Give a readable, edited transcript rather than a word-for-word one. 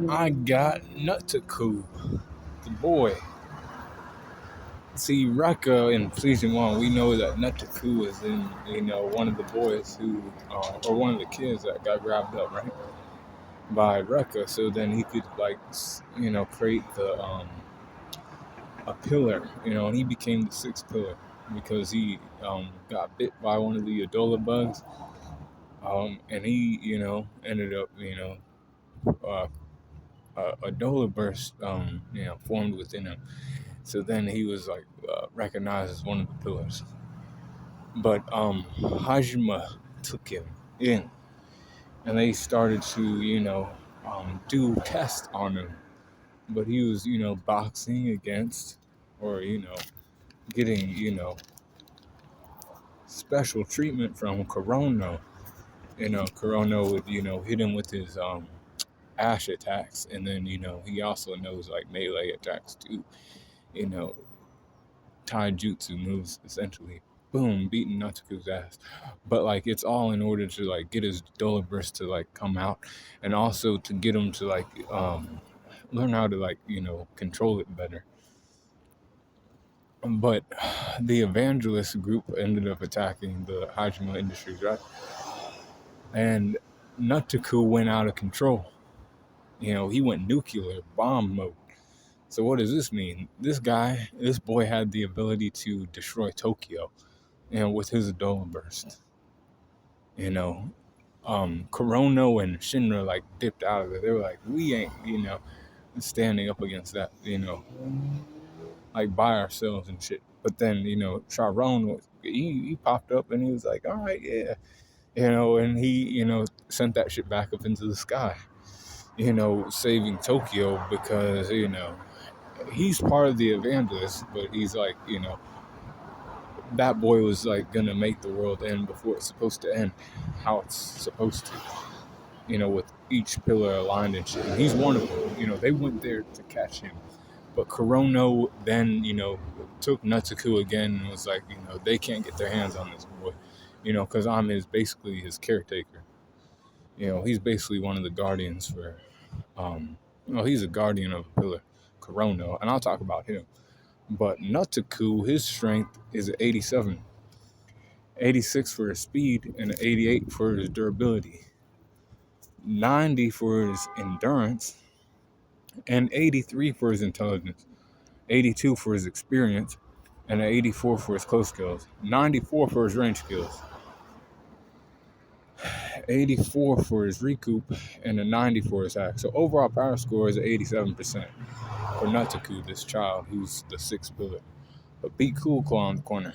I got Nataku, the boy. See, Raka in season one, we know that Nataku is in, one of the boys who, or one of the kids that got grabbed up, right, by Raka. So then he could, create a pillar, and he became the sixth pillar because he got bit by one of the Ebola bugs, and he, ended up, uh, a Ebola burst, formed within him. So then he was recognized as one of the pillars. But Hajima took him in, and they started to, do tests on him. But he was, boxing against, or getting, special treatment from Corona. Corona would, hit him with his ash attacks, and then, he also knows like melee attacks too. You know, taijutsu moves essentially. Boom, beating Natsuku's ass. But like it's all in order to like get his Dola burst to like come out, and also to get him to like learn how to like, control it better. But the evangelist group ended up attacking the Hajima Industries, right? And Nataku went out of control. He went nuclear bomb mode. So what does this mean? This boy had the ability to destroy Tokyo, with his Ebola burst. Korono and Shinra like dipped out of it. They were like, we ain't, standing up against that, like by ourselves and shit. But then, Sharon, he popped up and he was like, all right, yeah. And he, sent that shit back up into the sky, saving Tokyo because, he's part of the evangelists, but he's like, that boy was like gonna make the world end before it's supposed to end, how it's supposed to, with each pillar aligned and shit. And he's one of them. They went there to catch him, but Korono then, took Natsuku again and was like, they can't get their hands on this boy, because I'm basically his caretaker. He's basically one of the guardians for, he's a guardian of a pillar, Korono, and I'll talk about him. But Nataku, his strength is 87, 86 for his speed, and 88 for his durability, 90 for his endurance, and 83 for his intelligence, 82 for his experience, and 84 for his close skills, 94 for his range skills, 84 for his recoup, and a 90 for his hack. So overall power score is 87% for Nataku, this child who's the sixth pillar. But beat Cool Claw in the corner.